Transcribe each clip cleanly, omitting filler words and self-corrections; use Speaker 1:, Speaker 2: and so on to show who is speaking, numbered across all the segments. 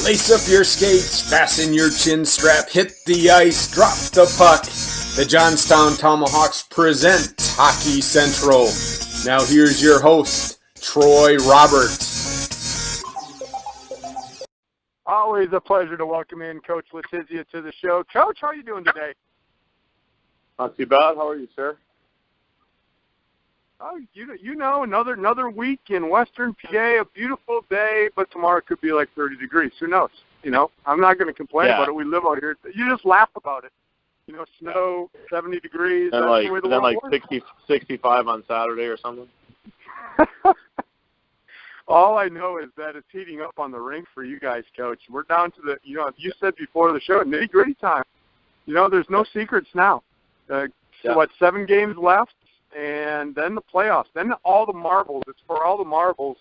Speaker 1: Lace up your skates, fasten your chin strap, hit the ice, drop the puck. The Johnstown Tomahawks present Hockey Central. Now here's your host, Troy Robert.
Speaker 2: Always a pleasure to welcome in Coach Letizia to the show. Coach, how are you doing today?
Speaker 3: Not too bad. How are you, sir?
Speaker 2: Oh, you know, another week in Western PA, a beautiful day, but tomorrow could be like 30 degrees. Who knows? You know, I'm not going to complain about it. We live out here. You just laugh about it. You know, snow, 70 degrees.
Speaker 3: And
Speaker 2: that's the way the
Speaker 3: then
Speaker 2: world
Speaker 3: 65 on Saturday or something.
Speaker 2: All I know is that it's heating up on the rink for you guys, Coach. We're down to the, you know, you said before the show, nitty-gritty time. You know, there's no secrets now. 7 games left, and then the playoffs. Then all the marbles. It's for all the marbles.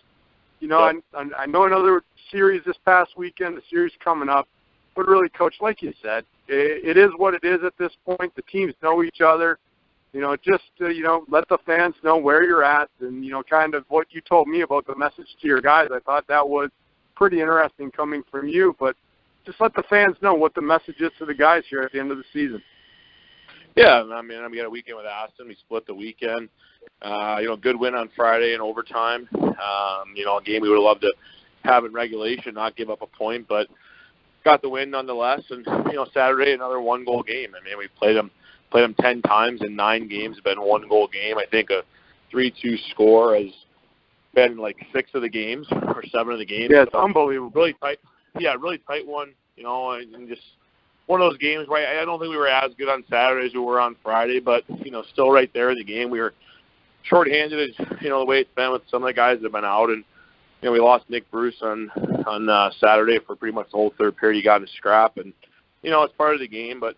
Speaker 2: You know, I know another series this past weekend, the series coming up. But really, Coach, like you said, it is what it is at this point. The teams know each other. You know, just, let the fans know where you're at and, kind of what you told me about the message to your guys. I thought that was pretty interesting coming from you. But just let the fans know what the message is to the guys here at the end of the season.
Speaker 3: Yeah, I mean, we got a weekend with Aston. We split the weekend. Good win on Friday in overtime. A game we would have loved to have in regulation, not give up a point, but got the win nonetheless. And, Saturday, another one-goal game. I mean, we played them 10 times in 9 games. It's been one-goal game. I think a 3-2 score has been like 6 of the games or 7 of the games.
Speaker 2: Yeah, it's unbelievable.
Speaker 3: Really tight. Yeah, really tight one, and just one of those games where I don't think we were as good on Saturday as we were on Friday, but, still right there in the game. We were shorthanded, the way it's been with some of the guys that have been out. And, we lost Nick Bruce on Saturday for pretty much the whole third period. He got in a scrap, and, it's part of the game, but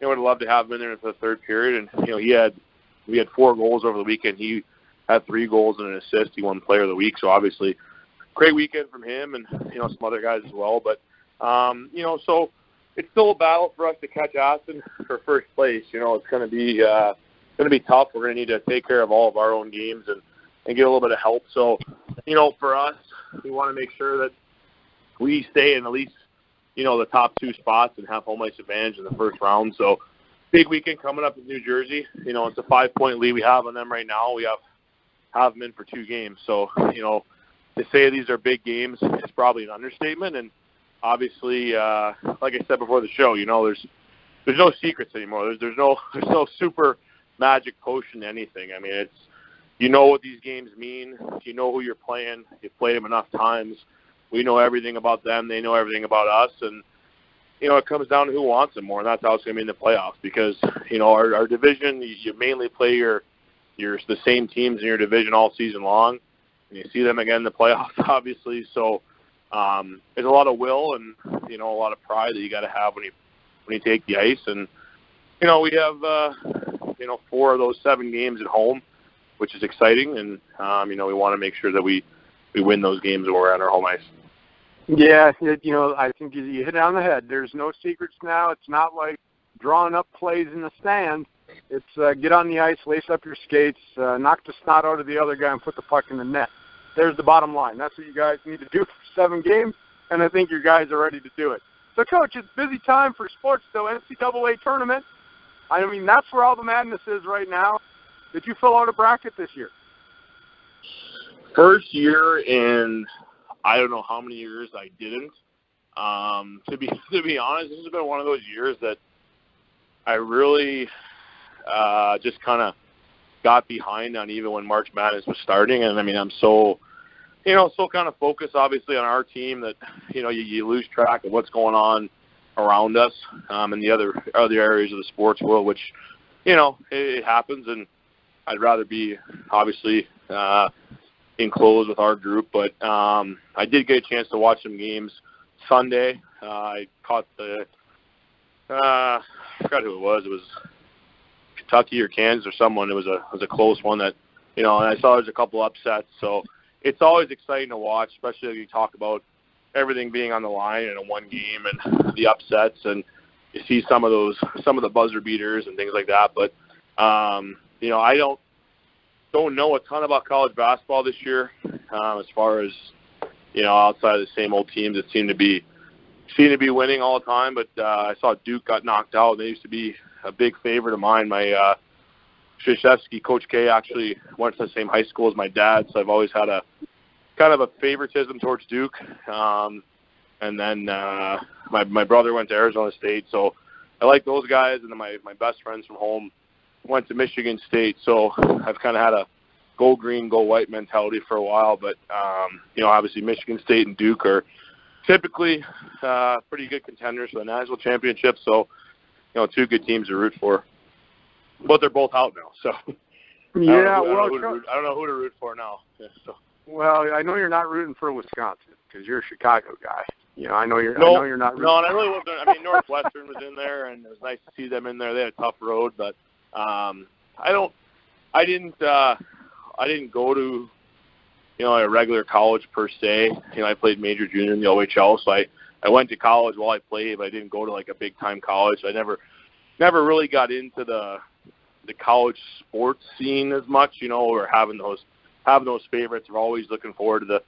Speaker 3: I would have loved to have him in there for the third period. And, we had 4 goals over the weekend. He had 3 goals and an assist. He won Player of the Week. So obviously great weekend from him and, some other guys as well. But, so it's still a battle for us to catch Aston for first place. It's going to be tough. We're going to need to take care of all of our own games and get a little bit of help. So, for us, we want to make sure that we stay in at least, the top 2 spots and have home ice advantage in the first round. So big weekend coming up in New Jersey. It's a 5-point lead we have on them right now. We have them in for 2 games. So, to say these are big games is probably an understatement. And obviously, like I said before the show, there's no secrets anymore. There's no super magic potion to anything. I mean, it's, what these games mean. You know who you're playing. You've played them enough times. We know everything about them. They know everything about us. And, it comes down to who wants them more, and that's how it's going to be in the playoffs because, our division, you mainly play the same teams in your division all season long, and you see them again in the playoffs, obviously. So there's a lot of will and, a lot of pride that you got to have when you take the ice. And, we have, 4 of those 7 games at home, which is exciting. And, we want to make sure that we win those games when we're on our home ice.
Speaker 2: Yeah, I think you hit it on the head. There's no secrets now. It's not like drawing up plays in the stands. It's get on the ice, lace up your skates, knock the snot out of the other guy, and put the puck in the net. There's the bottom line. That's what you guys need to do for 7 games, and I think your guys are ready to do it. So, Coach, it's busy time for sports, though. NCAA tournament. I mean, that's where all the madness is right now. Did you fill out a bracket this year?
Speaker 3: First year in I don't know how many years I didn't. To be honest, this has been one of those years that I really just kind of got behind on even when March Madness was starting. And, I mean, I'm so kind of focused, obviously, on our team that, you lose track of what's going on around us in the other areas of the sports world, which, it happens. And I'd rather be, obviously, enclosed with our group. But I did get a chance to watch some games Sunday. I caught I forgot who it was. It was Kentucky or Kansas or someone. It was a close one that, and I saw there's a couple upsets. So it's always exciting to watch, especially when you talk about everything being on the line in a one game and the upsets, and you see some of the buzzer beaters and things like that. But I don't know a ton about college basketball this year, as far as outside of the same old teams that seem to be seem to be winning all the time, but I saw Duke got knocked out. They used to be a big favorite of mine. My Krzyzewski, Coach K, actually went to the same high school as my dad, so I've always had a kind of a favoritism towards Duke. And then my brother went to Arizona State, so I like those guys. And then my best friends from home went to Michigan State, so I've kind of had a go green, go white mentality for a while. But, obviously Michigan State and Duke are typically pretty good contenders for the national championship, so, two good teams to root for. But they're both out now, so
Speaker 2: yeah.
Speaker 3: I don't know who to root for now. Yeah, so.
Speaker 2: Well, I know you're not rooting for Wisconsin because you're a Chicago guy. I know you're.
Speaker 3: No,
Speaker 2: I know you're not.
Speaker 3: No, and I really wasn't. I mean, Northwestern was in there, and it was nice to see them in there. They had a tough road, but I didn't go to a regular college per se. I played major junior in the OHL, so I went to college while I played, but I didn't go to like a big time college. I never really got into the college sports scene as much, or having those favorites. We're always looking forward to the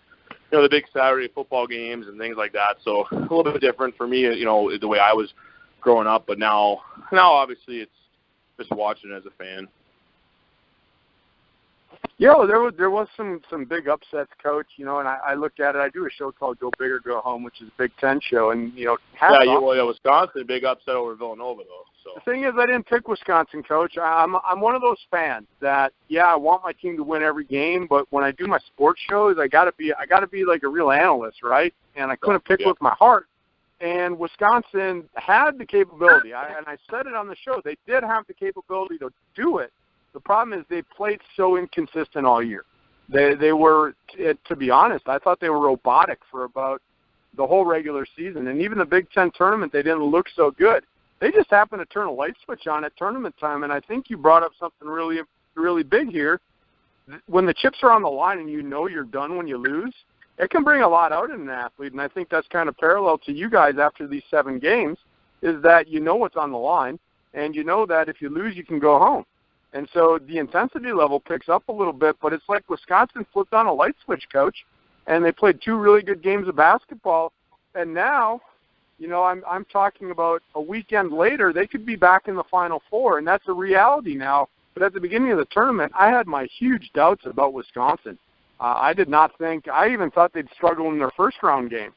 Speaker 3: big Saturday football games and things like that. So a little bit different for me, the way I was growing up. But now obviously it's just watching as a fan.
Speaker 2: Yeah, there was some big upsets, Coach. And I look at it. I do a show called Go Big or Go Home, which is a Big Ten show, and
Speaker 3: Wisconsin, a big upset over Villanova though. So
Speaker 2: the thing is, I didn't pick Wisconsin, Coach. I'm one of those fans that I want my team to win every game, but when I do my sports shows, I gotta be like a real analyst, right? And I couldn't pick with my heart. And Wisconsin had the capability, and I said it on the show. They did have the capability to do it. The problem is they played so inconsistent all year. They were, to be honest, I thought they were robotic for about the whole regular season. And even the Big Ten tournament, they didn't look so good. They just happened to turn a light switch on at tournament time. And I think you brought up something really, really big here. When the chips are on the line and you're done when you lose, it can bring a lot out in an athlete. And I think that's kind of parallel to you guys after these 7 games, is that you know what's on the line, and you know that if you lose, you can go home. And so the intensity level picks up a little bit, but it's like Wisconsin flipped on a light switch, Coach, and they played 2 really good games of basketball. And now, I'm talking about a weekend later, they could be back in the Final Four, and that's a reality now. But at the beginning of the tournament, I had my huge doubts about Wisconsin. I even thought they'd struggle in their first round game.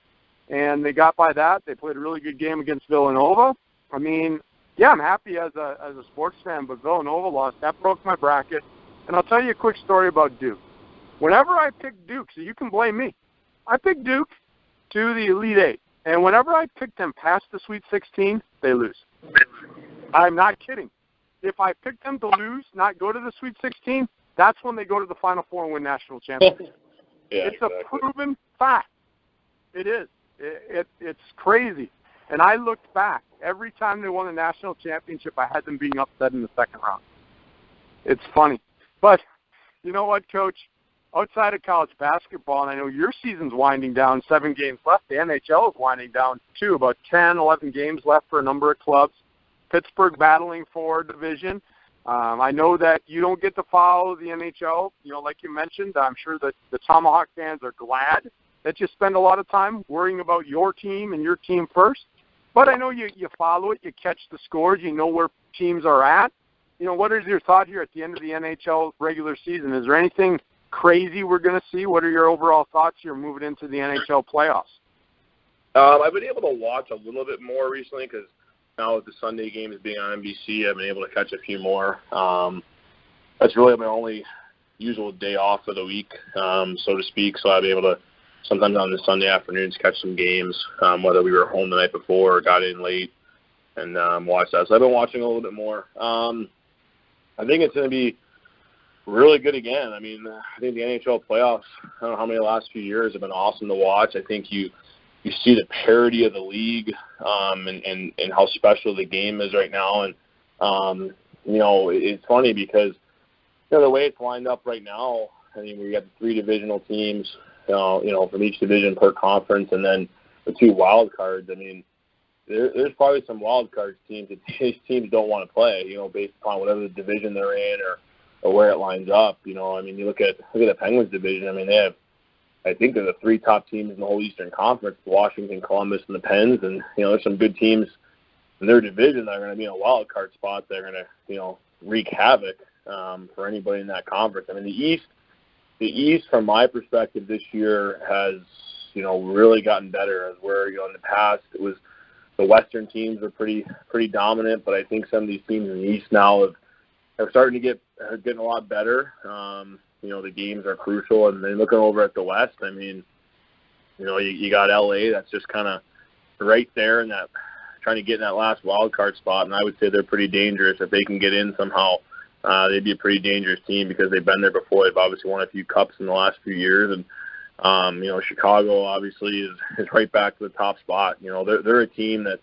Speaker 2: And they got by that. They played a really good game against Villanova. I mean, yeah, I'm happy as a sports fan, but Villanova lost. That broke my bracket. And I'll tell you a quick story about Duke. Whenever I pick Duke, so you can blame me, I picked Duke to the Elite Eight. And whenever I pick them past the Sweet 16, they lose. I'm not kidding. If I pick them to lose, not go to the Sweet 16, that's when they go to the Final Four and win national championships. It's exactly. A proven fact. It is. It's crazy. And I looked back. Every time they won a national championship, I had them being upset in the second round. It's funny. But you know what, Coach? Outside of college basketball, and I know your season's winding down, 7 games left. The NHL is winding down, too, about 10, 11 games left for a number of clubs. Pittsburgh battling for division. I know that you don't get to follow the NHL, like you mentioned. I'm sure that the Tomahawk fans are glad that you spend a lot of time worrying about your team and your team first. But I know you follow it, you catch the scores, you know where teams are at. What is your thought here at the end of the NHL regular season? Is there anything crazy we're going to see? What are your overall thoughts here moving into the NHL playoffs?
Speaker 3: I've been able to watch a little bit more recently because now with the Sunday games being on NBC, I've been able to catch a few more. That's really my only usual day off of the week, so to speak. So I'll be able to sometimes on the Sunday afternoons catch some games, whether we were home the night before or got in late and watch that. So I've been watching a little bit more. I think it's going to be really good again. I mean, I think the NHL playoffs, I don't know how many the last few years have been awesome to watch. I think you see the parity of the league and how special the game is right now. And, it's funny because, the way it's lined up right now, I mean, we got the 3 divisional teams, from each division per conference, and then the 2 wild cards. I mean, there's probably some wild card teams that these teams don't want to play, based upon whatever the division they're in or where it lines up. I mean, you look at the Penguins division. I mean, they have I think they're the 3 top teams in the whole Eastern Conference, Washington, Columbus, and the Pens. And, there's some good teams in their division that are going to be in a wild card spot. They're going to, wreak havoc for anybody in that conference. I mean, the East, from my perspective this year has, really gotten better. As where, in the past it was the Western teams are pretty dominant, but I think some of these teams in the East now are starting to getting a lot better. The games are crucial, and then looking over at the West, I mean, you got LA that's just kind of right there in that, trying to get in that last wild card spot, and I would say they're pretty dangerous. If they can get in somehow, they'd be a pretty dangerous team because they've been there before. They've obviously won a few cups in the last few years, and Chicago obviously is right back to the top spot. They're a team that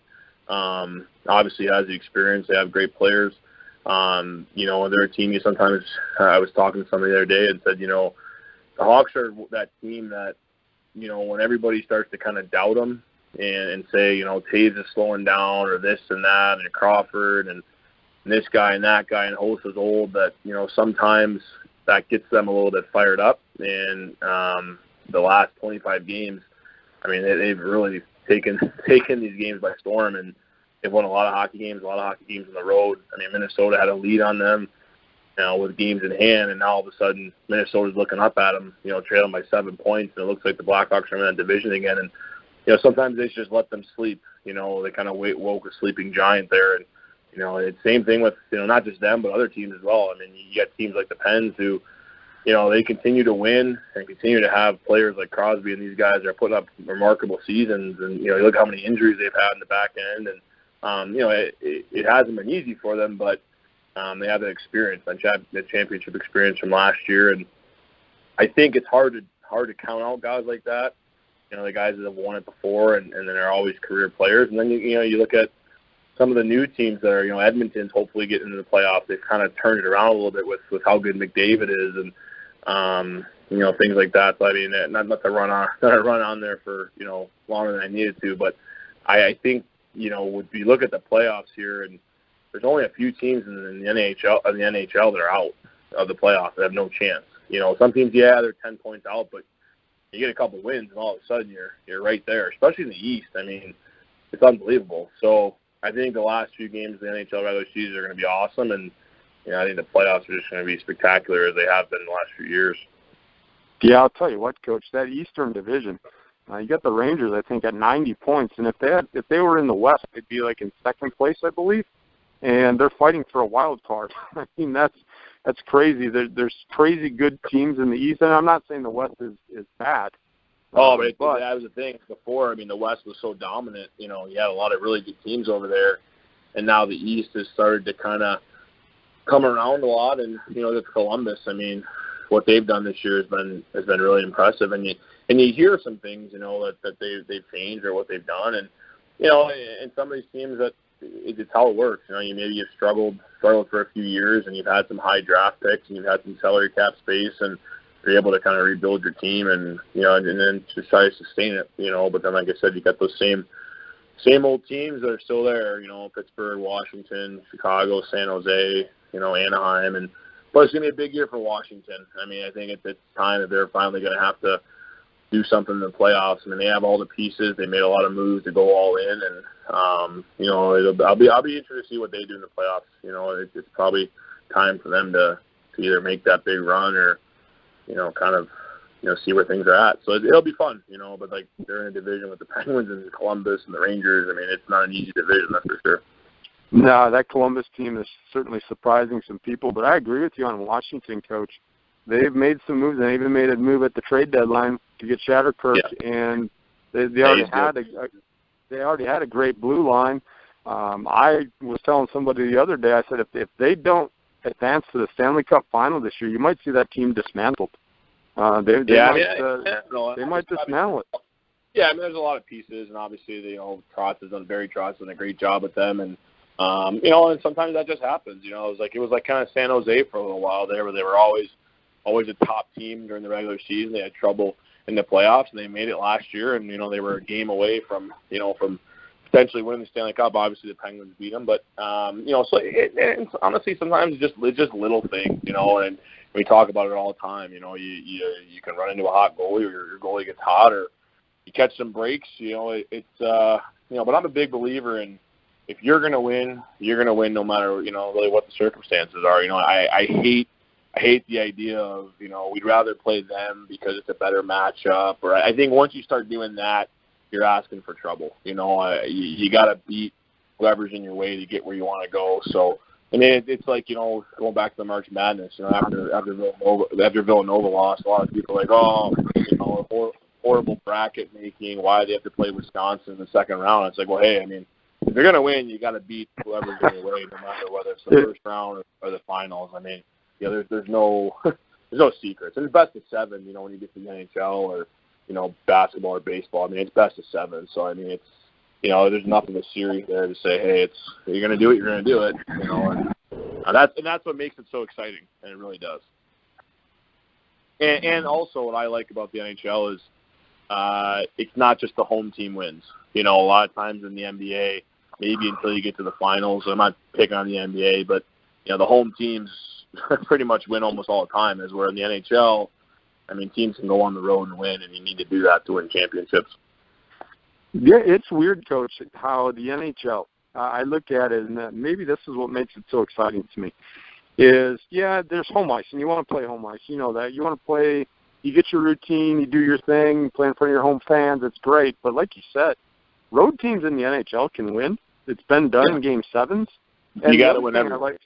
Speaker 3: obviously has the experience. They have great players. They're a team sometimes, I was talking to somebody the other day and said, the Hawks are that team that, when everybody starts to kind of doubt them and say, Taves is slowing down or this and that, and Crawford and this guy and that guy, and Host is old, that, sometimes that gets them a little bit fired up. And the last 25 games, I mean, they've really taken these games by storm, and they've won a lot of hockey games on the road. I mean, Minnesota had a lead on them, with games in hand, and now all of a sudden Minnesota's looking up at them, trailing by 7 points, and it looks like the Blackhawks are in that division again. And, sometimes they just let them sleep. They kind of woke a sleeping giant there. And, it's the same thing with, not just them, but other teams as well. I mean, you got teams like the Pens who, they continue to win and continue to have players like Crosby, and these guys are putting up remarkable seasons. And, you look how many injuries they've had in the back end, and, it hasn't been easy for them, but they have the experience, the championship experience from last year. And I think it's hard to count out guys like that, the guys that have won it before, and then are always career players. And then, you look at some of the new teams that are, Edmonton's hopefully getting into the playoffs. They've kind of turned it around a little bit with how good McDavid is, and, things like that. So, I mean, not to run on there for, longer than I needed to, but I think, if you look at the playoffs here, and there's only a few teams in the NHL that are out of the playoffs that have no chance. Some teams, they're 10 points out, but you get a couple wins, and all of a sudden you're right there, especially in the East. I mean, it's unbelievable. So I think the last few games of the NHL regular season are going to be awesome, and I think the playoffs are just going to be spectacular as they have been in the last few years.
Speaker 2: Yeah, I'll tell you what, Coach, that Eastern division, you got the Rangers, I think, at 90 points, and if they were in the West, they'd be like in second place, I believe, and they're fighting for a wild card. I mean, that's crazy. There's crazy good teams in the East, and I'm not saying the West is bad.
Speaker 3: But that was the thing before. I mean, the West was so dominant. You had a lot of really good teams over there, and now the East has started to kind of come around a lot. And with Columbus, I mean, what they've done this year has been really impressive. And you hear some things, that they've changed or what they've done, and and some of these teams that it's how it works. Maybe you've struggled for a few years, and you've had some high draft picks, and you've had some salary cap space, and you're able to kind of rebuild your team, and and then just try to sustain it. But then, like I said, you got those same old teams that are still there. Pittsburgh, Washington, Chicago, San Jose, Anaheim, but it's gonna be a big year for Washington. I mean, I think it's time that they're finally gonna have to do something in the playoffs. I mean, they have all the pieces. They made a lot of moves to go all in, and I'll be interested to see what they do in the playoffs. It's probably time for them to either make that big run or kind of see where things are at. So it'll be fun, But like they're in a division with the Penguins and Columbus and the Rangers. I mean, it's not an easy division, that's for sure.
Speaker 2: No, that Columbus team is certainly surprising some people, but I agree with you on Washington, Coach. They've made some moves. They even made a move at the trade deadline to get Shatterkirk, and they already had a great blue line. I was telling somebody the other day, I said if they don't advance to the Stanley Cup final this year, you might see that team dismantled. They might dismantle it.
Speaker 3: Yeah, I mean, there's a lot of pieces, and obviously, Barry Trotz has done a great job with them, and and sometimes that just happens. It was like kind of San Jose for a little while there, where they were always a top team during the regular season. They had trouble in the playoffs, and they made it last year, and they were a game away from potentially winning the Stanley Cup. Obviously, the Penguins beat them, but so it's honestly sometimes it's just little things, and we talk about it all the time. You can run into a hot goalie, or your goalie gets hot, or you catch some breaks. But I'm a big believer in, if you're going to win, you're going to win no matter really what the circumstances are. I hate the idea of we'd rather play them because it's a better matchup. Or I think once you start doing that, you're asking for trouble. You got to beat whoever's in your way to get where you want to go. So, I mean, it's like, going back to the March Madness, after Villanova lost, a lot of people are like, horrible bracket making. Why do they have to play Wisconsin in the second round? It's like, well, hey, I mean, if you're going to win, you got to beat whoever's in your way, no matter whether it's the first round or the finals. I mean, there's no secrets. And it's best of 7, when you get to the NHL or, basketball or baseball. I mean, it's best of 7. So, I mean, it's, there's nothing serious there to say, hey, you're going to do it, you're going to do it. And that's what makes it so exciting, and it really does. And also what I like about the NHL is it's not just the home team wins. A lot of times in the NBA, maybe until you get to the finals, I'm not picking on the NBA, but, the home teams pretty much win almost all the time, as where in the NHL, I mean, teams can go on the road and win, and you need to do that to win championships.
Speaker 2: Yeah, it's weird, Coach, how the NHL, I look at it, and maybe this is what makes it so exciting to me, is, there's home ice, and you want to play home ice. You know that. You want to play, you get your routine, you do your thing, you play in front of your home fans. It's great. But like you said, road teams in the NHL can win. It's been done in Game 7s. And
Speaker 3: you got to win every.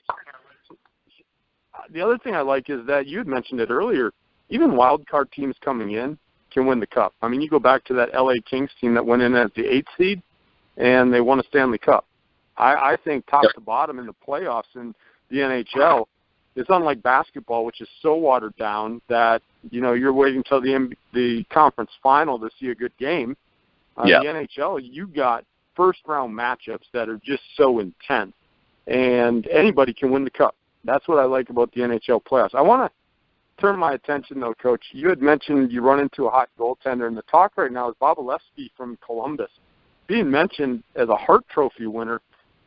Speaker 2: The other thing I like is that you had mentioned it earlier, even wild card teams coming in can win the Cup. I mean, you go back to that LA Kings team that went in as the 8th seed, and they won a Stanley Cup. I think top to bottom in the playoffs in the NHL, it's unlike basketball, which is so watered down that, you're waiting until the conference final to see a good game. The NHL, you got first-round matchups that are just so intense, and anybody can win the Cup. That's what I like about the NHL playoffs. I want to turn my attention, though, Coach. You had mentioned you run into a hot goaltender, and the talk right now is Bobolewski from Columbus being mentioned as a Hart Trophy winner.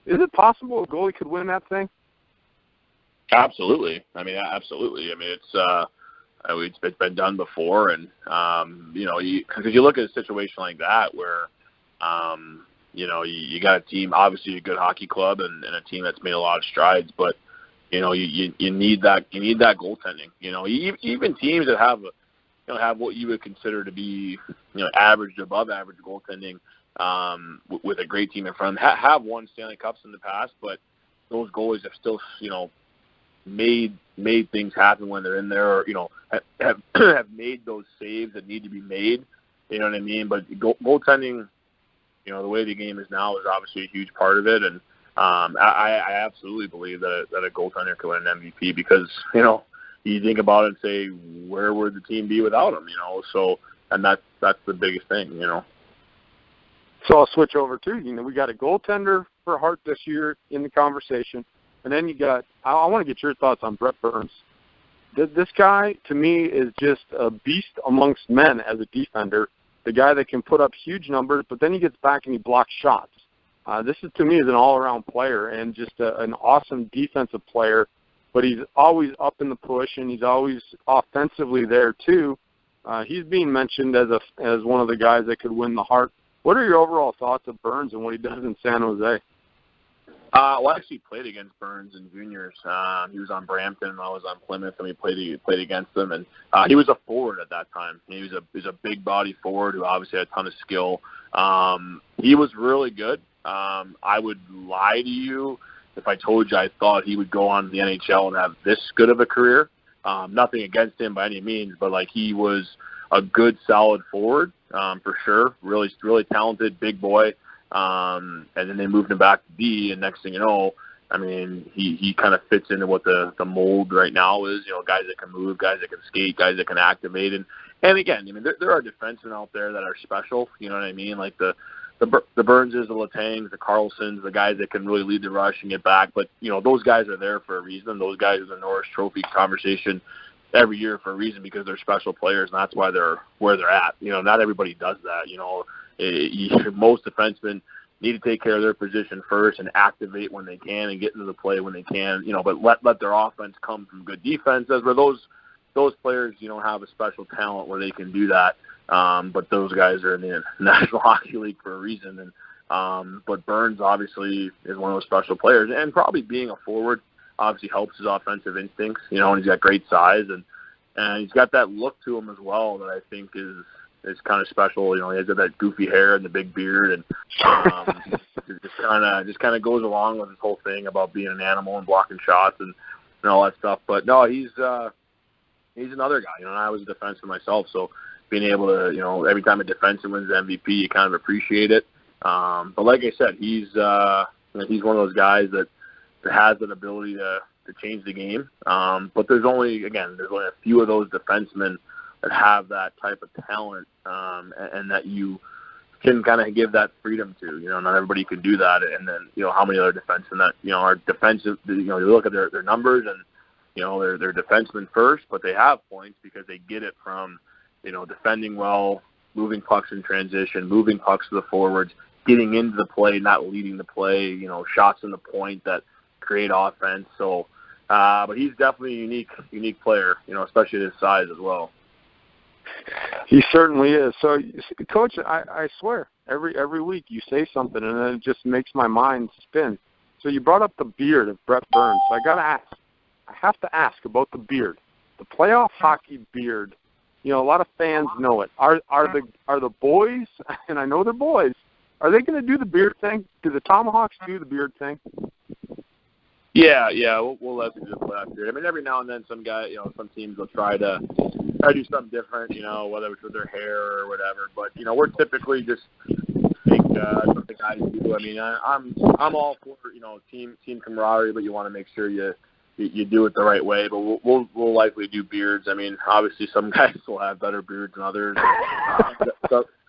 Speaker 2: Is it possible a goalie could win that thing?
Speaker 3: Absolutely. I mean, absolutely. I mean, it's been done before, and because you look at a situation like that where you got a team, obviously a good hockey club, and a team that's made a lot of strides, but you need that goaltending. Even teams that have what you would consider to be average to above average goaltending, with a great team in front of them, have won Stanley Cups in the past, but those goalies have still made things happen when they're in there, or have made those saves that need to be made. You know what I mean? But goaltending, the way the game is now, is obviously a huge part of it, and I absolutely believe that a goaltender could win an MVP, because you think about it and say, where would the team be without him? So, and that's the biggest thing.
Speaker 2: So I'll switch over to, we got a goaltender for Hart this year in the conversation. And then you got, I want to get your thoughts on Brent Burns. This guy, to me, is just a beast amongst men as a defender. The guy that can put up huge numbers, but then he gets back and he blocks shots. This is, to me, is an all-around player and just an awesome defensive player. But he's always up in the push, and he's always offensively there too. He's being mentioned as one of the guys that could win the Hart. What are your overall thoughts of Burns and what he does in San Jose?
Speaker 3: Well, I actually played against Burns in juniors. He was on Brampton, and I was on Plymouth, and we played against him. And he was a forward at that time. He was a big body forward who obviously had a ton of skill. He was really good. I would lie to you if I told you I thought he would go on to the NHL and have this good of a career. Nothing against him by any means, but he was a good, solid forward for sure. Really, really talented, big boy. And then they moved him back to D, and next thing you know, I mean, he kind of fits into what the mold right now is. Guys that can move, guys that can skate, guys that can activate, and again, I mean, there are defensemen out there that are special. You know what I mean? Like the Burnses, the Latangs, the Carlsons, the guys that can really lead the rush and get back. But those guys are there for a reason. Those guys are in the Norris Trophy conversation every year for a reason, because they're special players, and that's why they're where they're at. Not everybody does that. Most defensemen, need to take care of their position first and activate when they can and get into the play when they can, but let their offense come from good defenses, where those players, have a special talent where they can do that. But those guys are in the National Hockey League for a reason. But Burns obviously is one of those special players, and probably being a forward obviously helps his offensive instincts, and he's got great size and he's got that look to him as well that I think is kind of special. He has that goofy hair and the big beard, and it just kind of goes along with his whole thing about being an animal and blocking shots and all that stuff. But no, he's another guy. And I was a defenseman myself, so being able to, every time a defenseman wins the MVP, you kind of appreciate it. But like I said, he's one of those guys that has an ability to change the game. But there's only a few of those defensemen that have that type of talent, and that you can kind of give that freedom to. Not everybody can do that. And then, how many other defensemen that, are defensive, you look at their numbers and, they're defensemen first, but they have points because they get it from, defending well, moving pucks in transition, moving pucks to the forwards, getting into the play, not leading the play, shots in the point that create offense. So, but he's definitely a unique player, especially at his size as well.
Speaker 2: He certainly is. So, Coach, I swear, every week you say something, and then it just makes my mind spin. So you brought up the beard of Brent Burns. So I have to ask about the beard, the playoff hockey beard. A lot of fans know it. Are the boys? And I know they're boys. Are they going to do the beard thing? Do the Tomahawks do the beard thing?
Speaker 3: Yeah, we'll let them do the playoff beard. I mean, every now and then, some teams will try to do something different, whether it's with their hair or whatever. But we're typically just think what the guys do. I mean, I'm all for team camaraderie, but you want to make sure you do it the right way. But we'll likely do beards. I mean, obviously some guys will have better beards than others.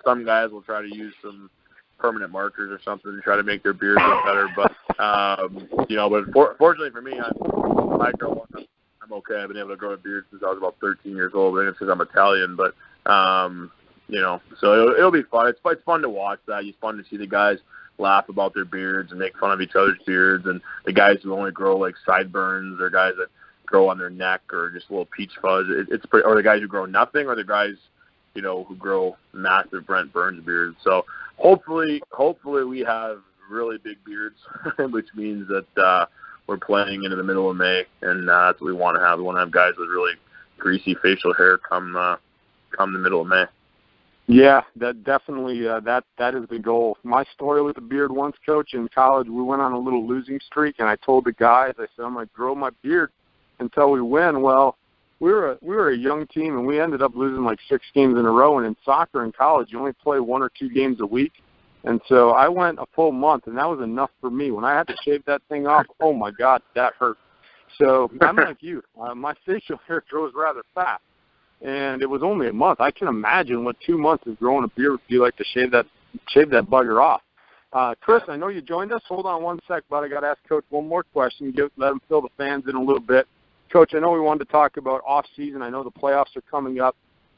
Speaker 3: Some guys will try to use some permanent markers or something to try to make their beards look better. But but fortunately for me, I'm okay. I've been able to grow a beard since I was about 13 years old. I think it's because I'm Italian, but so it'll be fun. It's fun to watch that. It's fun to see the guys laugh about their beards and make fun of each other's beards, and the guys who only grow like sideburns, or guys that grow on their neck, or just a little peach fuzz. It's pretty, or the guys who grow nothing, or the guys who grow massive Brent Burns beards. So hopefully we have really big beards, which means that we're playing into the middle of May, and that's what we want to have. We want to have guys with really greasy facial hair come the middle of May.
Speaker 2: Yeah, that definitely that is the goal. My story with the beard once, Coach, in college, we went on a little losing streak, and I told the guys, I said, I'm going to grow my beard until we win. Well, we were a young team, and we ended up losing like 6 games in a row. And in soccer in college, you only play 1 or 2 games a week. And so I went a full month, and that was enough for me. When I had to shave that thing off, oh, my God, that hurt. So I'm like you. My facial hair grows rather fast. And it was only a month. I can imagine what 2 months of growing a beard would be like to shave that bugger off. Chris, I know you joined us. Hold on one sec, but I got to ask Coach one more question. Let him fill the fans in a little bit. Coach, I know we wanted to talk about off-season. I know the playoffs are coming up,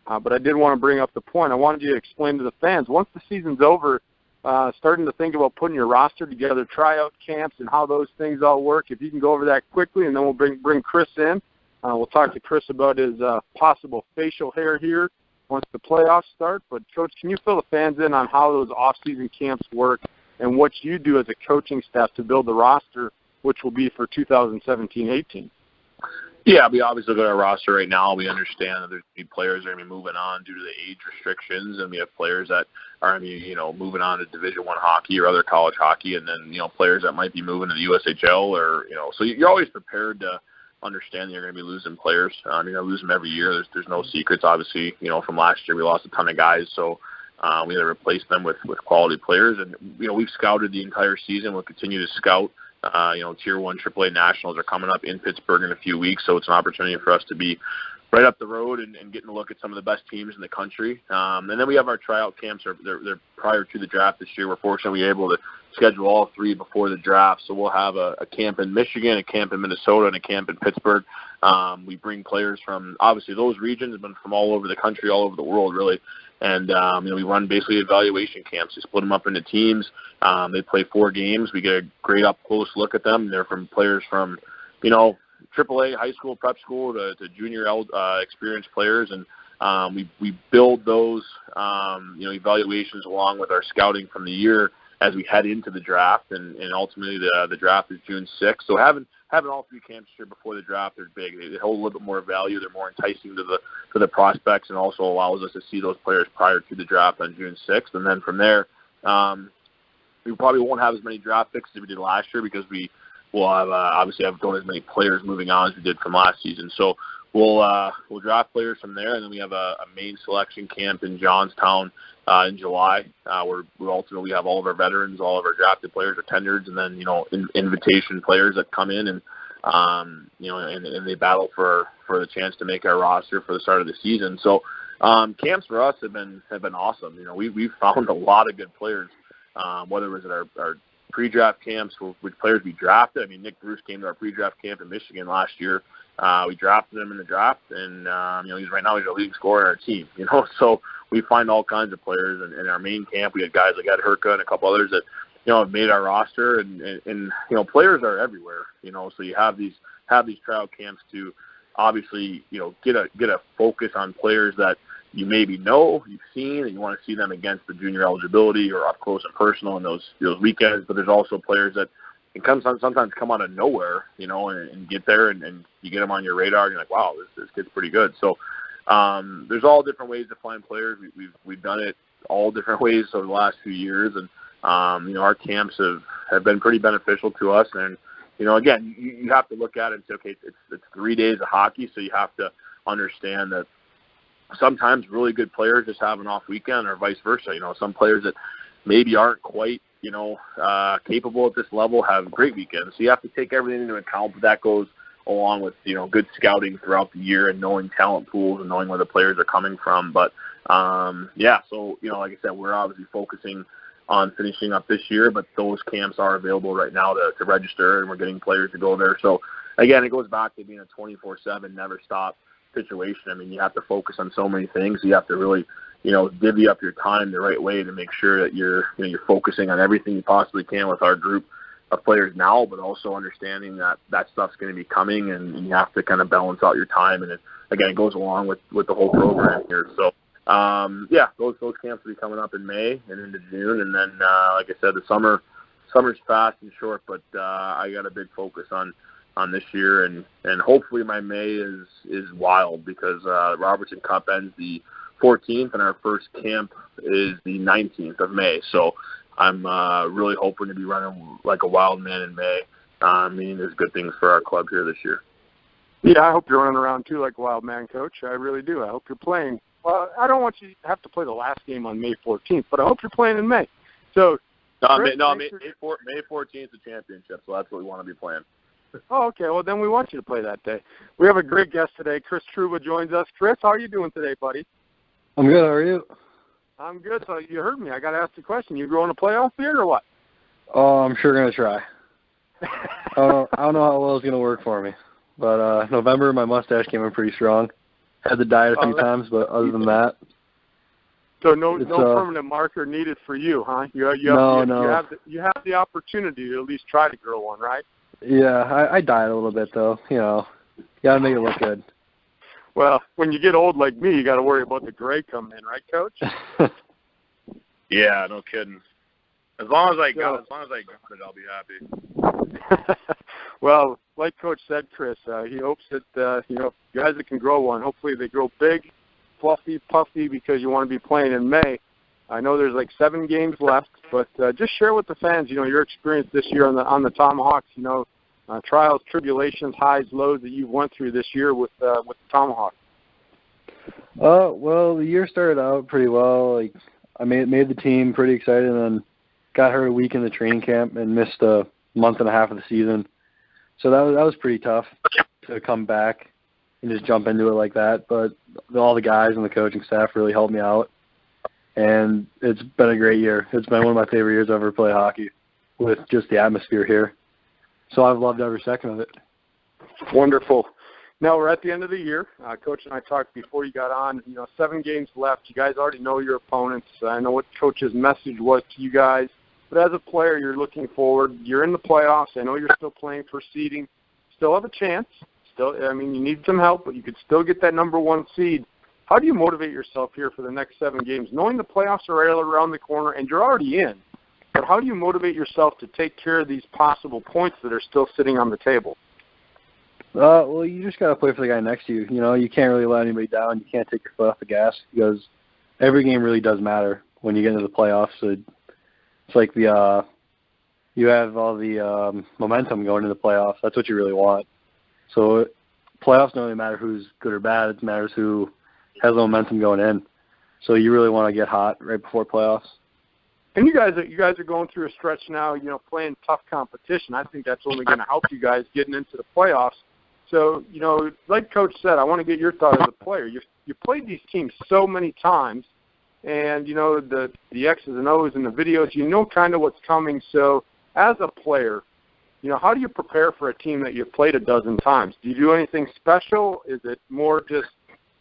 Speaker 2: but I did want to bring up the point. I wanted you to explain to the fans, once the season's over, starting to think about putting your roster together, tryout camps, and how those things all work. If you can go over that quickly, and then we'll bring Chris in. We'll talk to Chris about his possible facial hair here once the playoffs start. But, Coach, can you fill the fans in on how those off-season camps work and what you do as a coaching staff to build the roster, which will be for 2017-18?
Speaker 3: Yeah, we obviously look at our roster right now. We understand that there's players that are going to be moving on due to the age restrictions, and we have players that are moving on to Division I hockey or other college hockey, and then players that might be moving to the USHL, or so you're always prepared to understand that you're going to be losing players. You're going to lose them every year. There's no secrets. Obviously, from last year we lost a ton of guys, so we had to replace them with quality players. And we've scouted the entire season. We'll continue to scout. Tier 1 AAA Nationals are coming up in Pittsburgh in a few weeks, so it's an opportunity for us to be right up the road and getting a look at some of the best teams in the country. And then we have our tryout camps. They're prior to the draft this year. We're fortunately able to schedule all 3 before the draft. So we'll have a camp in Michigan, a camp in Minnesota, and a camp in Pittsburgh. We bring players from, obviously, those regions, but from all over the country, all over the world, really. And, we run basically evaluation camps. We split them up into teams. They play 4 games. We get a great up-close look at them. They're from players from, AAA, high school, prep school to junior experienced players. And we build those, evaluations along with our scouting from the year as we head into the draft. And ultimately the draft is June 6th. So having all 3 camps here before the draft are big. They hold a little bit more value. They're more enticing to the prospects, and also allows us to see those players prior to the draft on June 6th. And then from there, we probably won't have as many draft picks as we did last year, because we will have don't have as many players moving on as we did from last season. So we'll draft players from there, and then we have a main selection camp in Johnstown in July, where we ultimately have all of our veterans, all of our drafted players are tenured, and then invitation players that come in and and they battle for the chance to make our roster for the start of the season. So camps for us have been awesome. We've found a lot of good players, whether it was at our pre-draft camps, which players we drafted. I mean, Nick Bruce came to our pre-draft camp in Michigan last year. We drafted him in the draft, and he's right now he's a leading scorer on our team. So we find all kinds of players. And in our main camp, we had guys like Ed Herka and a couple others that have made our roster. And players are everywhere. So you have these trial camps to obviously get a focus on players that you maybe you've seen, and you want to see them against the junior eligibility or up close and personal in those weekends. But there's also players that sometimes come out of nowhere, and get there, and you get them on your radar, and you're like, wow, this kid's pretty good. So there's all different ways to find players. We've done it all different ways over the last few years, and our camps have been pretty beneficial to us. And again, you have to look at it and say, okay, it's 3 days of hockey, so you have to understand that sometimes really good players just have an off weekend, or vice versa. Some players that maybe aren't quite capable at this level have great weekends. So you have to take everything into account, but that goes along with, good scouting throughout the year and knowing talent pools and knowing where the players are coming from. But, so, like I said, we're obviously focusing on finishing up this year, but those camps are available right now to register, and we're getting players to go there. So, again, it goes back to being a 24/7, never stop situation. I mean, you have to focus on so many things. You have to really divvy up your time the right way to make sure that you're focusing on everything you possibly can with our group of players now, but also understanding that stuff's going to be coming, and you have to kind of balance out your time. And it goes along with the whole program here. So, those camps will be coming up in May and into June. And then, like I said, the summer's fast and short, but I got a big focus on this year, and hopefully my May is wild, because Robertson Cup ends the 14th, and our first camp is the 19th of May. So I'm really hoping to be running like a wild man in May. Meaning there's good things for our club here this year.
Speaker 2: Yeah, I hope you're running around too like a wild man, Coach. I really do. I hope you're playing. Well, I don't want you to have to play the last game on May 14th, but I hope you're playing in May. So
Speaker 3: May 14th is the championship, so that's what we want to be playing.
Speaker 2: Oh, okay. Well, then we want you to play that day. We have a great guest today. Chris Trouba joins us. Chris, how are you doing today, buddy?
Speaker 4: I'm good. How are you?
Speaker 2: I'm good. So you heard me. I got to ask the question. You growing a playoff beard or what?
Speaker 4: Oh, I'm sure going to try. I don't know how well it's going to work for me. But November, my mustache came in pretty strong. Had to dye it a few times, but other than that.
Speaker 2: So no permanent marker needed for you, huh? You have the opportunity to at least try to grow one, right?
Speaker 4: Yeah, I dyed a little bit, though. Got to make it look good.
Speaker 2: Well, when you get old like me, you got to worry about the gray coming in, right, Coach?
Speaker 3: Yeah, no kidding. As long as I got it, I'll be happy.
Speaker 2: Well, like Coach said, Chris, he hopes that guys that can grow one, hopefully they grow big, fluffy, puffy, because you want to be playing in May. I know there's like 7 games left, but just share with the fans, your experience this year on the Tomahawks. Trials, tribulations, highs, lows that you've went through this year with the Tomahawks.
Speaker 4: Well, the year started out pretty well. Like, I made the team pretty excited, and then got hurt a week in the training camp and missed a month and a half of the season. So that was pretty tough to come back and just jump into it like that. But all the guys and the coaching staff really helped me out, and it's been a great year. It's been one of my favorite years I've ever played hockey, with just the atmosphere here. So I've loved every second of it.
Speaker 2: Wonderful. Now we're at the end of the year. Coach and I talked before you got on. 7 games left. You guys already know your opponents. I know what Coach's message was to you guys. But as a player, you're looking forward. You're in the playoffs. I know you're still playing for seeding. Still have a chance. You need some help, but you could still get that number 1 seed. How do you motivate yourself here for the next 7 games, knowing the playoffs are right around the corner and you're already in? But how do you motivate yourself to take care of these possible points that are still sitting on the table?
Speaker 4: Well, you just got to play for the guy next to you. You can't really let anybody down. You can't take your foot off the gas because every game really does matter when you get into the playoffs. It's like you have all the momentum going into the playoffs. That's what you really want. So playoffs don't really matter who's good or bad. It matters who has the momentum going in. So you really want to get hot right before playoffs.
Speaker 2: And you guys are going through a stretch now, playing tough competition. I think that's only going to help you guys getting into the playoffs. So, like Coach said, I want to get your thought as a player. You played these teams so many times, and, the X's and O's and the videos, kind of what's coming. So as a player, how do you prepare for a team that you've played a dozen times? Do you do anything special? Is it more just,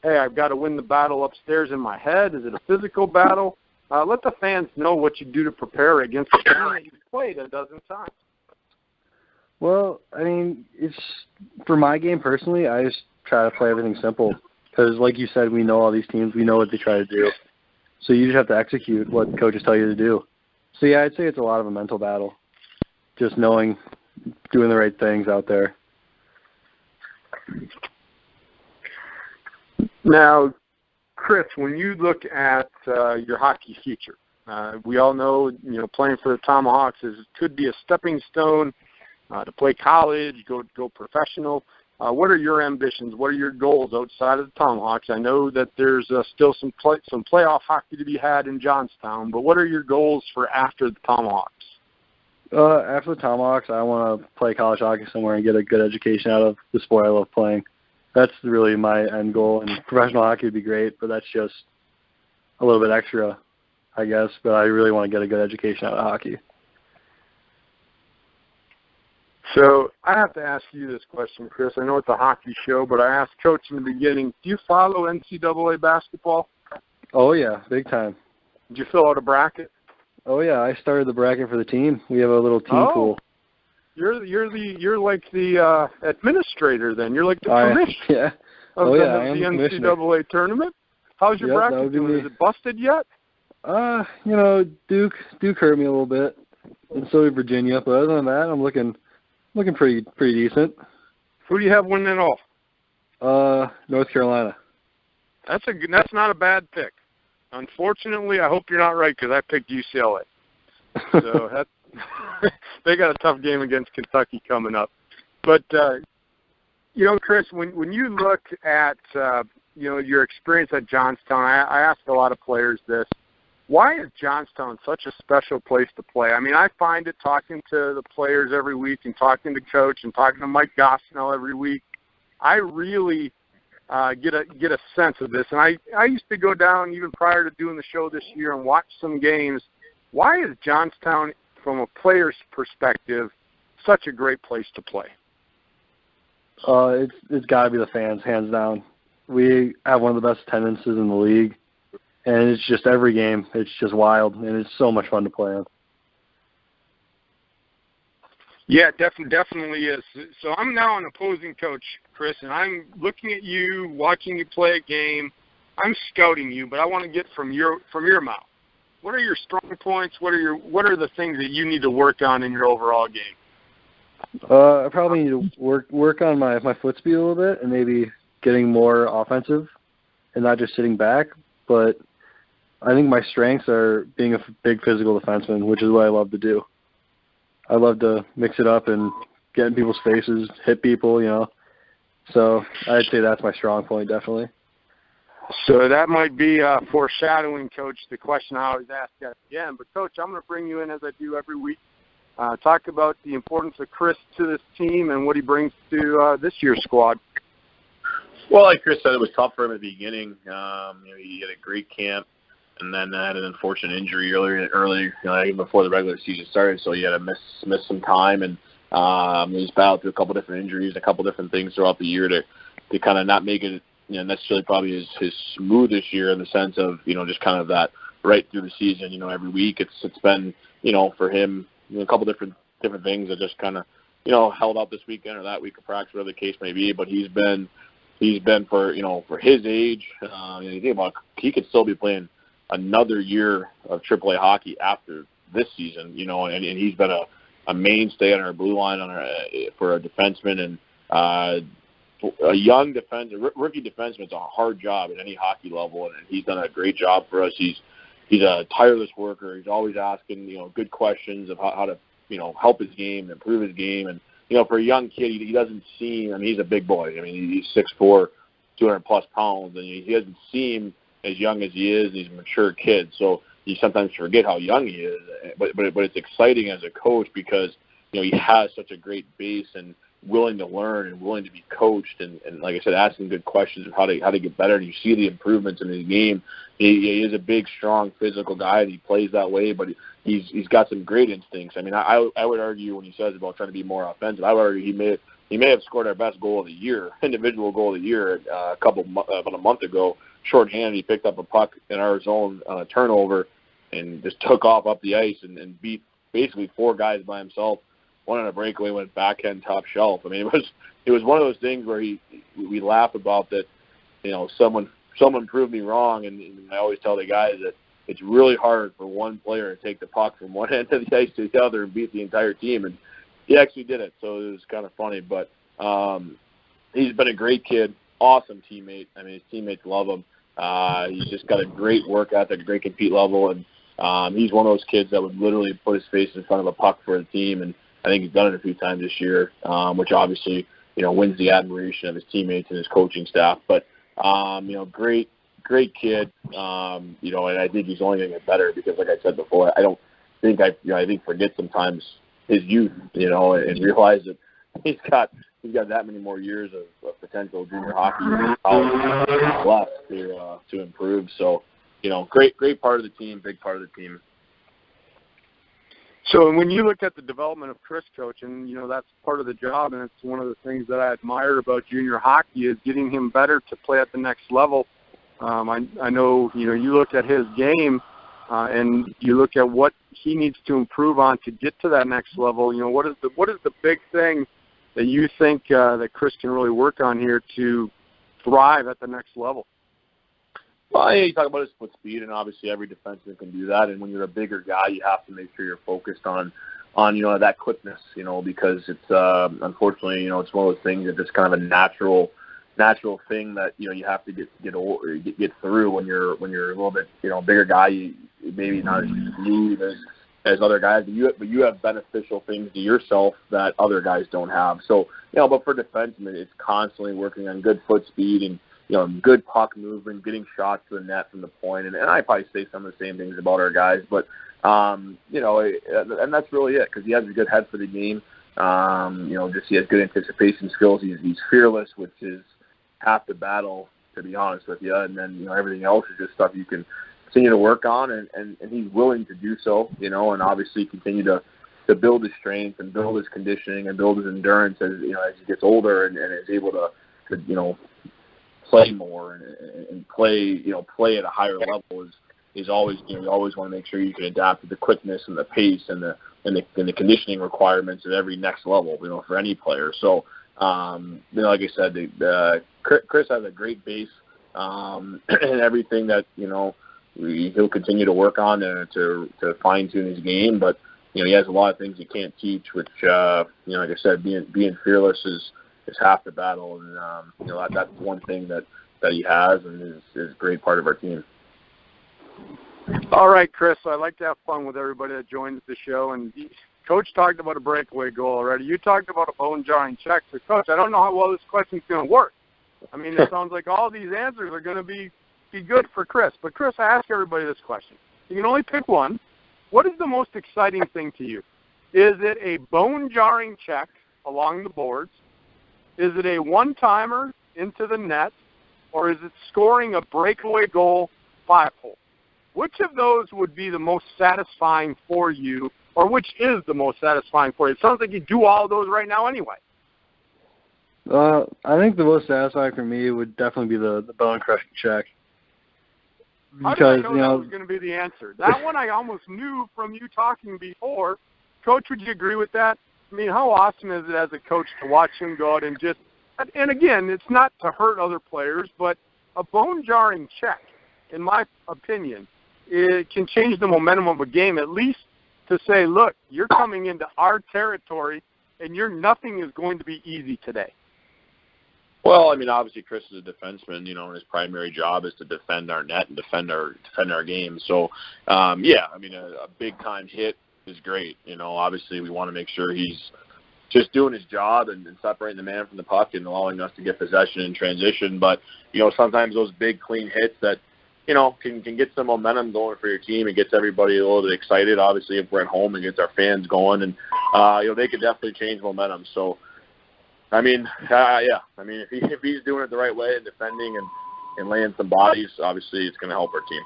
Speaker 2: hey, I've got to win the battle upstairs in my head? Is it a physical battle? Let the fans know what you do to prepare against a team that you've played a dozen times.
Speaker 4: Well, it's for my game personally, I just try to play everything simple because, like you said, we know all these teams. We know what they try to do. So you just have to execute what coaches tell you to do. So, yeah, I'd say it's a lot of a mental battle, just knowing, doing the right things out there.
Speaker 2: Now, Chris, when you look at your hockey future, we all know, playing for the Tomahawks could be a stepping stone to play college, go professional. What are your ambitions? What are your goals outside of the Tomahawks? I know that there's still some playoff hockey to be had in Johnstown, but what are your goals for after the Tomahawks?
Speaker 4: After the Tomahawks, I want to play college hockey somewhere and get a good education out of the sport I love playing. That's really my end goal, and professional hockey would be great, but that's just a little bit extra, I guess, but I really want to get a good education out of hockey.
Speaker 2: So I have to ask you this question, Chris. I know it's a hockey show, but I asked Coach in the beginning, do you follow NCAA basketball?
Speaker 4: Oh, yeah, big time.
Speaker 2: Did you fill out a bracket?
Speaker 4: Oh, yeah, I started the bracket for the team. We have a little team pool.
Speaker 2: You're like the administrator then. You're like the commissioner of the NCAA tournament. How's your bracket doing? Is it busted yet?
Speaker 4: Duke hurt me a little bit, and so did Virginia. But other than that, I'm looking pretty decent.
Speaker 2: Who do you have winning it all?
Speaker 4: North Carolina.
Speaker 2: That's not a bad pick. Unfortunately, I hope you're not right because I picked UCLA. So they got a tough game against Kentucky coming up. But Chris, when you look at your experience at Johnstown, I ask a lot of players this. Why is Johnstown such a special place to play? I find it talking to the players every week and talking to Coach and talking to Mike Gosnell every week. I really get a sense of this. And I used to go down even prior to doing the show this year and watch some games. Why is Johnstown, from a player's perspective, such a great place to play?
Speaker 4: It's got to be the fans, hands down. We have one of the best attendances in the league. And it's just every game. It's just wild, and it's so much fun to play on.
Speaker 2: Yeah, definitely is. So I'm now an opposing coach, Chris, and I'm looking at you, watching you play a game. I'm scouting you, but I want to get from your mouth. What are your strong points? What are the things that you need to work on in your overall game?
Speaker 4: I probably need to work on my foot speed a little bit and maybe getting more offensive and not just sitting back, but I think my strengths are being a big physical defenseman, which is what I love to do. I love to mix it up and get in people's faces, hit people, So I'd say that's my strong point, definitely.
Speaker 2: So that might be foreshadowing, Coach, the question I always ask at the end. But, Coach, I'm going to bring you in as I do every week. Talk about the importance of Chris to this team and what he brings to this year's squad.
Speaker 3: Well, like Chris said, it was tough for him at the beginning. He had a great camp. And then had an unfortunate injury early even before the regular season started, so he had to miss some time. And he's battled through a couple different injuries, a couple different things throughout the year to kind of not make it necessarily probably his smoothest year in the sense of just kind of that right through the season. Every week it's been for him a couple different things that just kind of held up this weekend or that week of practice, whatever the case may be. But he's been for his age. You think about he could still be playing another year of AAA hockey after this season. And he's been a mainstay on our blue line for a defenseman and a young rookie defenseman. It's a hard job at any hockey level, and he's done a great job for us. He's a tireless worker. He's always asking good questions of how to help his game, improve his game. And, for a young kid, he doesn't seem, he's a big boy. He's 6'4", 200-plus pounds, and he doesn't seem as young as he is. He's a mature kid, so you sometimes forget how young he is. But it's exciting as a coach because, he has such a great base and willing to learn and willing to be coached and like I said, asking good questions of how to get better. And you see the improvements in his game. He is a big, strong, physical guy, and he plays that way, but he's got some great instincts. I would argue when he says about trying to be more offensive, I would argue he may have scored our best goal of the year, individual goal of the year, about a month ago. Shorthanded, he picked up a puck in our zone on a turnover and just took off up the ice and beat basically 4 guys by himself. One on a breakaway, went backhand top shelf. It was one of those things where we laugh about that. Someone proved me wrong, and I always tell the guys that it's really hard for one player to take the puck from one end of the ice to the other and beat the entire team, and he actually did it. So it was kind of funny, but he's been a great kid, awesome teammate. His teammates love him. He's just got a great work ethic, a great compete level, and he's one of those kids that would literally put his face in front of a puck for the team, and I think he's done it a few times this year, which obviously, wins the admiration of his teammates and his coaching staff. But, great kid, and I think he's only going to get better because, like I said before, I think forget sometimes his youth, and realize that he's got that many more years of potential junior hockey left to improve. So, great part of the team, big part of the team.
Speaker 2: So when you look at the development of Chris, Coach, and, that's part of the job, and it's one of the things that I admire about junior hockey is getting him better to play at the next level. I know, you look at his game and you look at what he needs to improve on to get to that next level. What is the big thing that you think that Chris can really work on here to thrive at the next level?
Speaker 3: Well, you talk about his split speed, and obviously every defenseman can do that. And when you're a bigger guy, you have to make sure you're focused on that quickness, because it's unfortunately, it's one of those things that it's kind of a natural thing that you have to get through when you're a little bit bigger guy. You maybe not as smooth as other guys, but you have beneficial things to yourself that other guys don't have. So but for defensemen, it's constantly working on good foot speed and good puck movement, getting shots to the net from the point. And I probably say some of the same things about our guys, but, and that's really it because he has a good head for the game. Just he has good anticipation skills. He's fearless, which is half the battle, to be honest with you. And then, everything else is just stuff you can continue to work on, and he's willing to do so, and obviously continue to build his strength and build his conditioning and build his endurance as he gets older and is able to play more and play at a higher level is always you always want to make sure you can adapt to the quickness and the pace and the conditioning requirements at every next level for any player. So like I said, Chris has a great base and everything that he'll continue to work on to fine tune his game, but he has a lot of things he can't teach, which like I said, being fearless is half the battle, and that's one thing that he has and is a great part of our team.
Speaker 2: All right, Chris, I like to have fun with everybody that joins the show, and Coach talked about a breakaway goal already. You talked about a bone-jarring check. So, Coach, I don't know how well this question's going to work. It sounds like all these answers are going to be good for Chris. But, Chris, I ask everybody this question. You can only pick one. What is the most exciting thing to you? Is it a bone-jarring check along the boards? Is it a one-timer into the net, or is it scoring a breakaway goal 5-hole? Which of those would be the most satisfying for you, or which is the most satisfying for you? It sounds like you do all of those right now anyway.
Speaker 4: I think the most satisfying for me would definitely be the bone crushing check.
Speaker 2: Because that was going to be the answer. That one I almost knew from you talking before. Coach, would you agree with that? I mean, how awesome is it as a coach to watch him go out and just, and again, it's not to hurt other players, but a bone-jarring check, in my opinion, it can change the momentum of a game, at least to say, look, you're coming into our territory, and nothing is going to be easy today.
Speaker 3: Well, I mean, obviously Chris is a defenseman, and his primary job is to defend our net and defend our game. So, yeah, I mean, a big-time hit is great. Obviously we want to make sure he's just doing his job and separating the man from the puck and allowing us to get possession in transition. But, sometimes those big, clean hits that, can get some momentum going for your team. It gets everybody a little bit excited. Obviously, if we're at home, it gets our fans going. And, they could definitely change momentum. So, I mean, yeah. I mean, if he's doing it the right way and defending and laying some bodies, obviously it's going to help our team.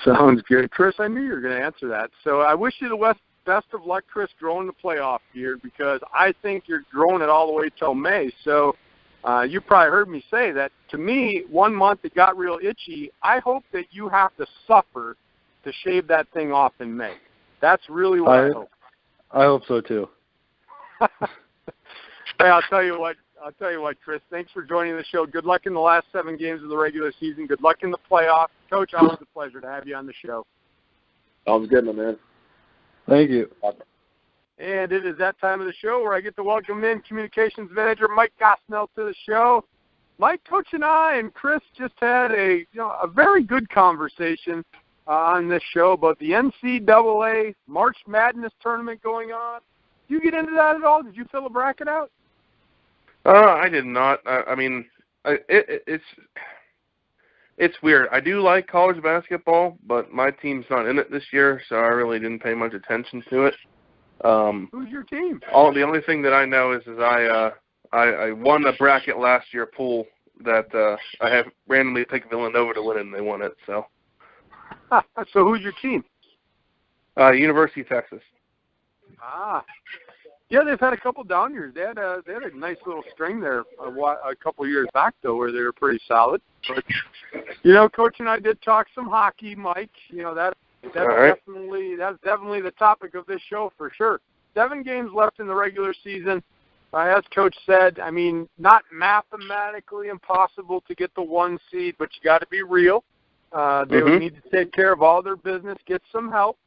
Speaker 2: Sounds good. Chris, I knew you were going to answer that. So I wish you the best of luck, Chris, growing the playoff gear, because I think you're growing it all the way till May. So you probably heard me say that. To me, 1 month it got real itchy. I hope that you have to suffer to shave that thing off in May. That's really what I hope.
Speaker 4: I hope so, too.
Speaker 2: Hey, I'll tell you what, Chris. Thanks for joining the show. Good luck in the last 7 games of the regular season. Good luck in the playoffs. Coach, always a pleasure to have you on the show.
Speaker 3: Sounds good, my man.
Speaker 4: Thank you.
Speaker 2: And it is that time of the show where I get to welcome in Communications Manager Mike Gosnell to the show. Mike, Coach, and I and Chris just had a very good conversation on this show about the NCAA March Madness tournament going on. Did you get into that at all? Did you fill a bracket out?
Speaker 5: I did not. I mean, it's weird. I do like college basketball, but my team's not in it this year, so I really didn't pay much attention to it.
Speaker 2: Who's your team?
Speaker 5: The only thing that I know is I won a bracket last year pool that I have randomly picked Villanova to win it, and they won it. So.
Speaker 2: So who's your team?
Speaker 5: University of Texas.
Speaker 2: Yeah, they've had a couple down years. They had a nice little string there a couple years back, though, where they were pretty solid. But, Coach and I did talk some hockey, Mike. That's definitely the topic of this show for sure. 7 games left in the regular season. As Coach said, I mean, not mathematically impossible to get the 1 seed, but you got to be real. They would need to take care of all their business, get some help.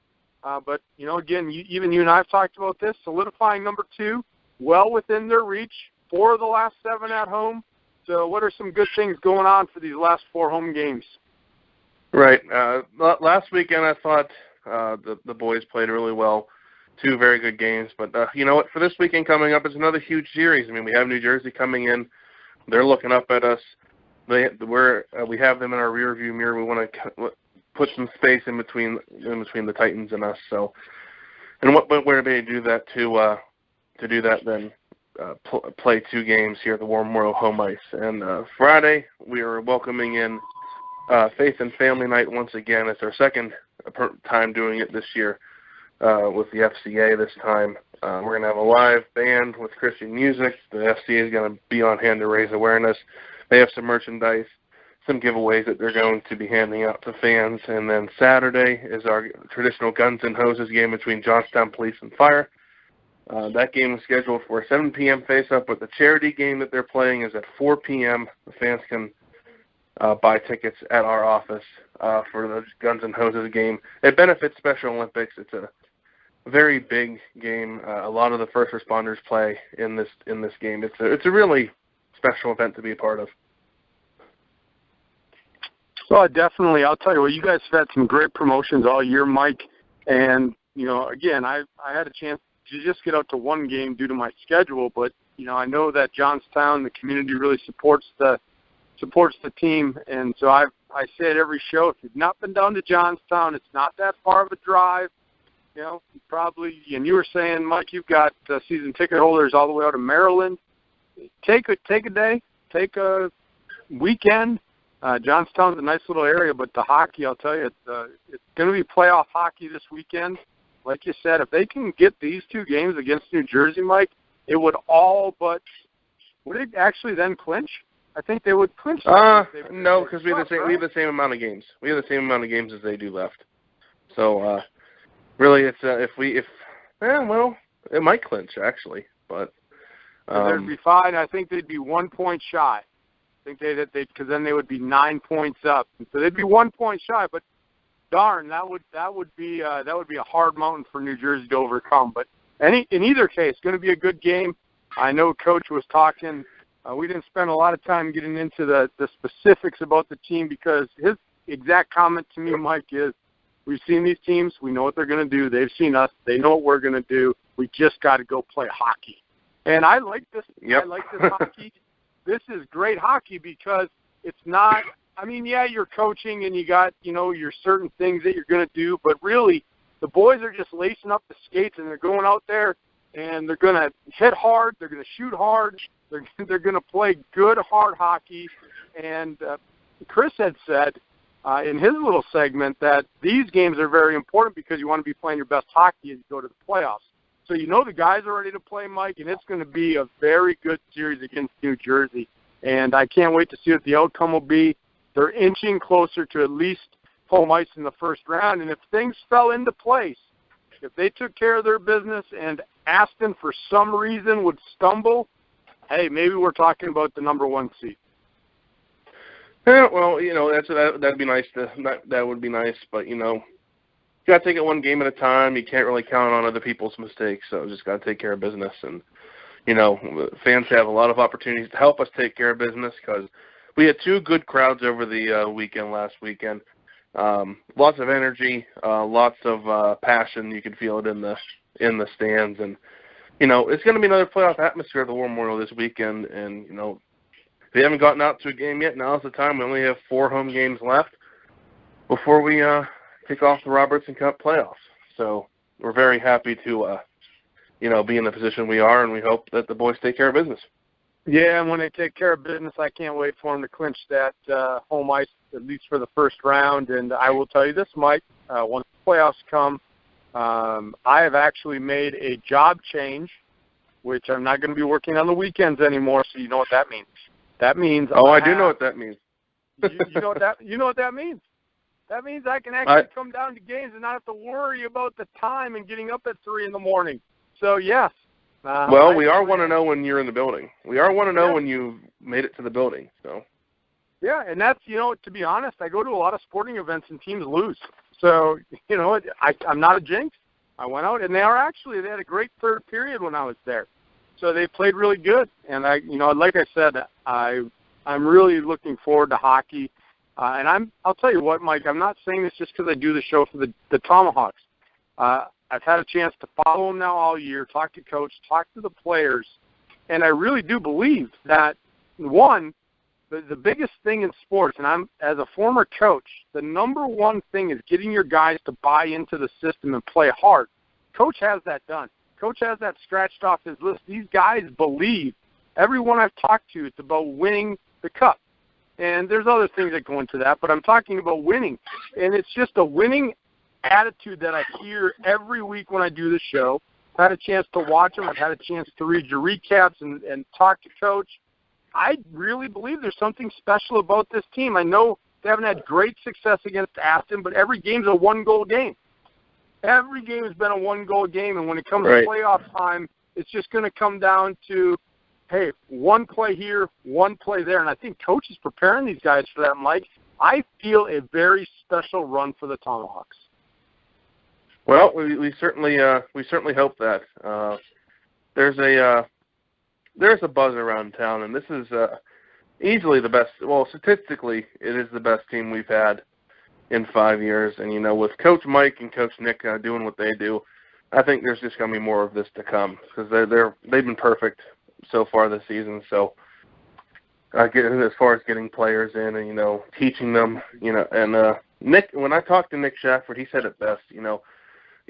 Speaker 2: But, again, even you and I have talked about this, solidifying number 2, well within their reach, 4 of the last 7 at home. So what are some good things going on for these last 4 home games?
Speaker 5: Right. Last weekend I thought the boys played really well. 2 very good games. But you know what? For this weekend coming up, it's another huge series. I mean, we have New Jersey coming in. They're looking up at us. We have them in our rearview mirror. We want to put some space in between the Titans and us. So, and what better way to do that to do that than play 2 games here at the War Memorial home ice. And Friday we are welcoming in Faith and Family Night once again. It's our second time doing it this year with the FCA. This time we're going to have a live band with Christian music. The FCA is going to be on hand to raise awareness. They have some merchandise, some giveaways that they're going to be handing out to fans. And then Saturday is our traditional Guns and Hoses game between Johnstown Police and Fire. That game is scheduled for a 7 p.m. face-up, but the charity game that they're playing is at 4 p.m. The fans can buy tickets at our office for the Guns and Hoses game. It benefits Special Olympics. It's a very big game. A lot of the first responders play in this game. It's a really special event to be a part of.
Speaker 2: Well, definitely. I'll tell you what, you guys have had some great promotions all year, Mike. And, again, I had a chance to just get out to 1 game due to my schedule, but, I know that Johnstown, the community really supports the team. And so I say it every show, if you've not been down to Johnstown, it's not that far of a drive. Probably, and you were saying, Mike, you've got season ticket holders all the way out of Maryland. Take a day, take a weekend. Johnstown's a nice little area, but the hockey, I'll tell you, it's going to be playoff hockey this weekend. Like you said, if they can get these 2 games against New Jersey, Mike, it would all but would it actually then clinch? I think they would clinch.
Speaker 5: No, because we have the same amount of games. We have the same amount of games as they do left. So really, it's it might clinch actually, but
Speaker 2: they'd be fine. I think they'd be 1 point shy. I think because then they would be 9 points up, and so they'd be 1 point shy. But darn, that would be a hard mountain for New Jersey to overcome. But in either case, going to be a good game. I know Coach was talking. We didn't spend a lot of time getting into the specifics about the team because his exact comment to me, Mike, is we've seen these teams. We know what they're going to do. They've seen us. They know what we're going to do. We just got to go play hockey. And I like this.
Speaker 5: Yep.
Speaker 2: I like this hockey. This is great hockey because it's not – I mean, yeah, you're coaching and you got, your certain things that you're going to do, but really the boys are just lacing up the skates and they're going out there and they're going to hit hard. They're going to shoot hard. They're going to play good, hard hockey. And Chris had said in his little segment that these games are very important because you want to be playing your best hockey as you go to the playoffs. So the guys are ready to play, Mike, and it's going to be a very good series against New Jersey. And I can't wait to see what the outcome will be. They're inching closer to at least home ice in the first round. And if things fell into place, if they took care of their business and Aston for some reason would stumble, hey, maybe we're talking about the number 1 seed.
Speaker 5: Yeah, well, that'd be nice. That would be nice, but you got to take it one game at a time. You can't really count on other people's mistakes, so just got to take care of business. And fans have a lot of opportunities to help us take care of business because we had 2 good crowds over the weekend last weekend. Lots of energy, lots of passion. You can feel it in the stands, and it's going to be another playoff atmosphere at the War Memorial this weekend. And if you haven't gotten out to a game yet, now's the time. We only have 4 home games left before we kick off the Robertson Cup playoffs. So we're very happy to be in the position we are, and we hope that the boys take care of business.
Speaker 2: Yeah, and when they take care of business, I can't wait for them to clinch that home ice, at least for the first round. And I will tell you this, Mike, once the playoffs come, I have actually made a job change, which I'm not going to be working on the weekends anymore, so you know what that means. That means
Speaker 5: I do know what that means.
Speaker 2: you know what that means? That means I can actually come down to games and not have to worry about the time and getting up at 3 in the morning. So, yes.
Speaker 5: We are want to know when you're in the building. We are want to know when you made it to the building. So.
Speaker 2: Yeah, and that's, to be honest, I go to a lot of sporting events and teams lose. So, I'm not a jinx. I went out, and they had a great third period when I was there. So they played really good. And, like I said, I'm really looking forward to hockey. And I'll tell you what, Mike, I'm not saying this just because I do the show for the Tomahawks. I've had a chance to follow them now all year, talk to Coach, talk to the players, and I really do believe that, one, the biggest thing in sports, and I'm as a former coach, the number one thing is getting your guys to buy into the system and play hard. Coach has that done. Coach has that scratched off his list. These guys believe. Everyone I've talked to, it's about winning the cup. And there's other things that go into that, but I'm talking about winning. And it's just a winning attitude that I hear every week when I do the show. I've had a chance to watch them. I've had a chance to read your recaps and talk to Coach. I really believe there's something special about this team. I know they haven't had great success against Aston, but every game's a one-goal game. Every game has been a one-goal game, and when it comes to playoff time, it's just going to come down to, hey, one play here, one play there, and I think Coach is preparing these guys for that, Mike. I feel a very special run for the Tomahawks.
Speaker 5: Well, we certainly hope that. There's a buzz around town, and this is easily the best. Well, statistically, it is the best team we've had in 5 years. And with Coach Mike and Coach Nick doing what they do, I think there's just going to be more of this to come because they've been perfect so far this season. So, as far as getting players in and teaching them, and Nick, when I talked to Nick Shafford, he said it best. You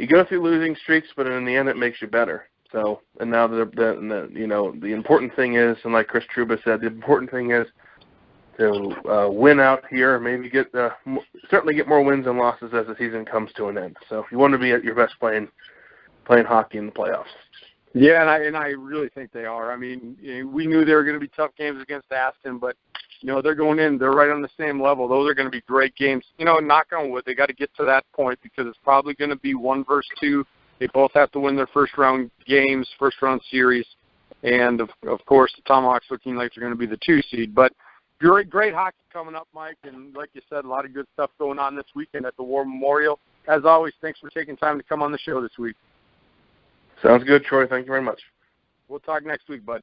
Speaker 5: go through losing streaks, but in the end, it makes you better. So, and now the important thing is, and like Chris Trouba said, the important thing is to win out here. Maybe certainly get more wins and losses as the season comes to an end. So, if you want to be at your best playing hockey in the playoffs.
Speaker 2: Yeah, and I really think they are. I mean, we knew they were going to be tough games against Aston, but they're going in. They're right on the same level. Those are going to be great games. Knock on wood, they got to get to that point because it's probably going to be 1 versus 2. They both have to win their first-round games, first-round series. And, of course, the Tomahawks looking like they're going to be the 2 seed. But great hockey coming up, Mike. And like you said, a lot of good stuff going on this weekend at the War Memorial. As always, thanks for taking time to come on the show this week.
Speaker 5: Sounds good, Troy. Thank you very much.
Speaker 2: We'll talk next week, bud.